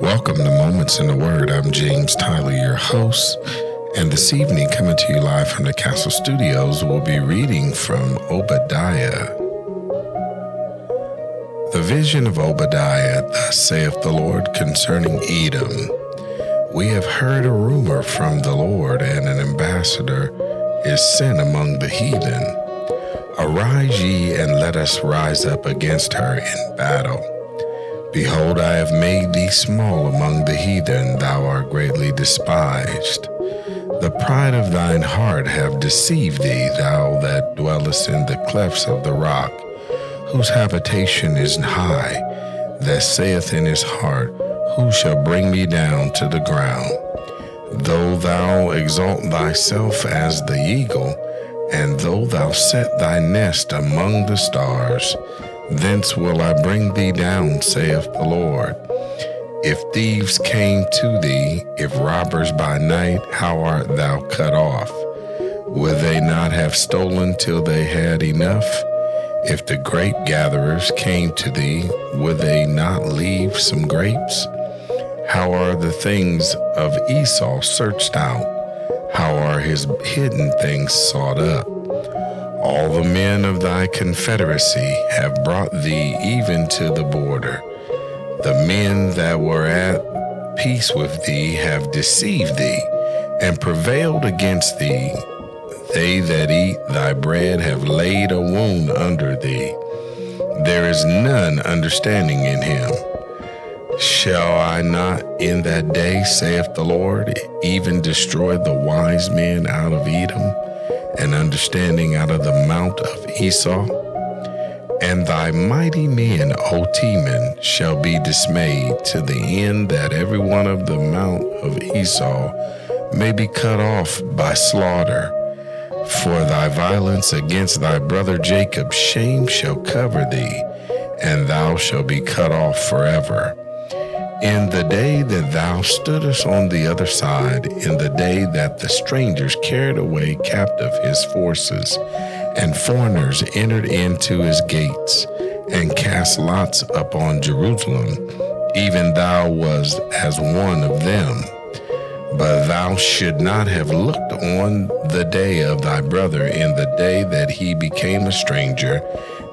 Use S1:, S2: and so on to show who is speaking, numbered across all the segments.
S1: Welcome to Moments in the Word. I'm James Tyler, your host, and this evening, coming to you live from the Castle Studios, we'll be reading from Obediah. The vision of Obediah, thus saith the Lord concerning Edom. We have heard a rumor from the Lord, and an ambassador is sent among the heathen. Arise ye, and let us rise up against her in battle. Behold, I have made thee small among the heathen, thou art greatly despised. The pride of thine heart have deceived thee, thou that dwellest in the clefts of the rock, whose habitation is high, that saith in his heart, who shall bring me down to the ground? Though thou exalt thyself as the eagle, and though thou set thy nest among the stars, thence will I bring thee down, saith the Lord. If thieves came to thee, if robbers by night, how art thou cut off? Would they not have stolen till they had enough? If the grape gatherers came to thee, would they not leave some grapes? How are the things of Esau searched out? How are his hidden things sought up? All the men of thy confederacy have brought thee even to the border. The men that were at peace with thee have deceived thee, and prevailed against thee. They that eat thy bread have laid a wound under thee. There is none understanding in him. Shall I not in that day, saith the Lord, even destroy the wise men out of Edom, and understanding out of the mount of Esau? And thy mighty men, O Teman, shall be dismayed, to the end that every one of the mount of Esau may be cut off by slaughter. For thy violence against thy brother Jacob, shame shall cover thee, and thou shalt be cut off forever. In the day that thou stoodest on the other side, in the day that the strangers carried away captive his forces, and foreigners entered into his gates, and cast lots upon Jerusalem, even thou wast as one of them. But thou should not have looked on the day of thy brother in the day that he became a stranger,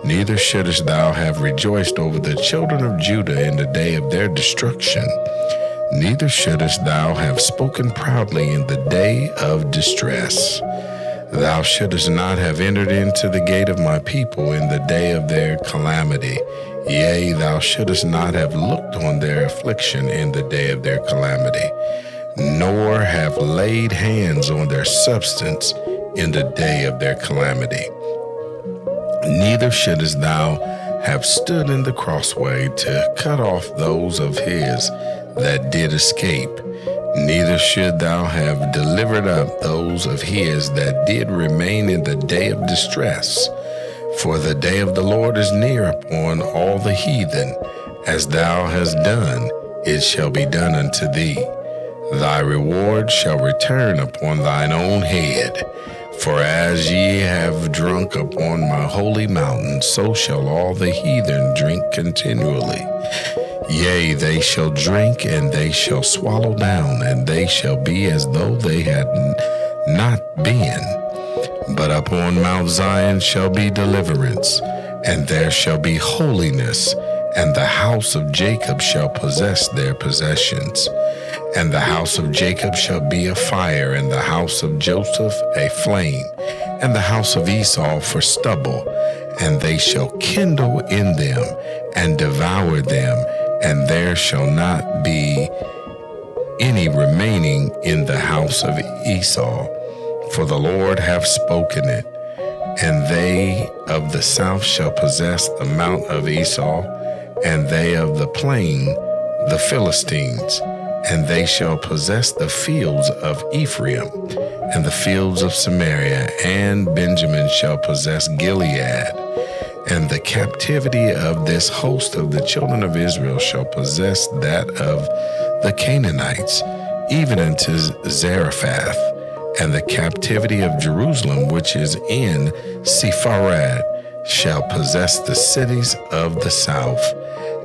S1: neither shouldest thou have rejoiced over the children of Judah in the day of their destruction. Neither shouldest thou have spoken proudly in the day of distress. Thou shouldest not have entered into the gate of my people in the day of their calamity. Yea, thou shouldest not have looked on their affliction in the day of their calamity, nor have laid hands on their substance in the day of their calamity. Neither shouldest thou have stood in the crossway to cut off those of his that did escape. Neither should thou have delivered up those of his that did remain in the day of distress. For the day of the Lord is near upon all the heathen. As thou hast done, it shall be done unto thee. Thy reward shall return upon thine own head. For as ye have drunk upon my holy mountain, so shall all the heathen drink continually. Yea, they shall drink, and they shall swallow down, and they shall be as though they had not been. But upon Mount Zion shall be deliverance, and there shall be holiness, and the house of Jacob shall possess their possessions. And the house of Jacob shall be a fire, and the house of Joseph a flame, and the house of Esau for stubble. And they shall kindle in them, and devour them, and there shall not be any remaining in the house of Esau. For the Lord hath spoken it. And they of the south shall possess the mount of Esau, and they of the plain the Philistines. And they shall possess the fields of Ephraim, and the fields of Samaria, and Benjamin shall possess Gilead. And the captivity of this host of the children of Israel shall possess that of the Canaanites, even unto Zarephath. And the captivity of Jerusalem, which is in Sepharad, shall possess the cities of the south.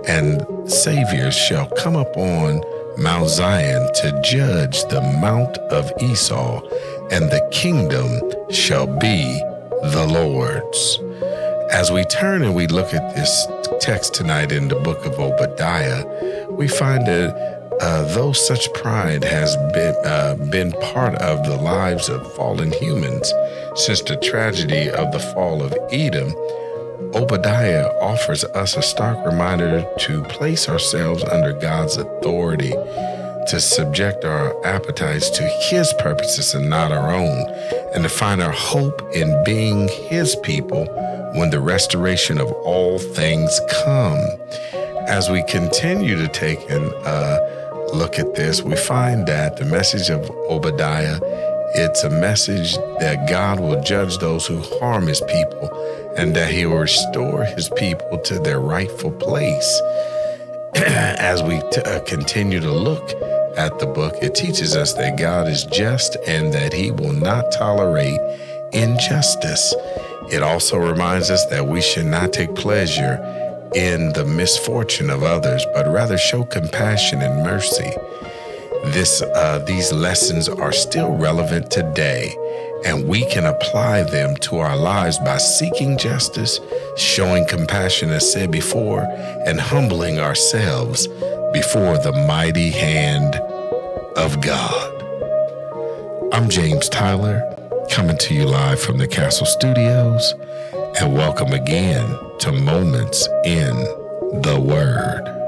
S1: And saviors shall come upon Mount Zion to judge the mount of Esau, and the kingdom shall be the Lord's. As we turn and we look at this text tonight in the book of Obadiah, we find that though such pride has been part of the lives of fallen humans since the tragedy of the fall of Edom, Obadiah offers us a stark reminder to place ourselves under God's authority, to subject our appetites to His purposes and not our own, and to find our hope in being His people when the restoration of all things come. As we continue to take a look at this, we find that the message of Obadiah, it's a message that God will judge those who harm His people, and that He will restore His people to their rightful place. As we continue to look at the book, it teaches us that God is just and that He will not tolerate injustice. It also reminds us that we should not take pleasure in the misfortune of others, but rather show compassion and mercy. These lessons are still relevant today, and we can apply them to our lives by seeking justice, showing compassion, as said before, and humbling ourselves before the mighty hand of God. I'm James Tyler, coming to you live from the Castle Studios, and welcome again to Moments in the Word.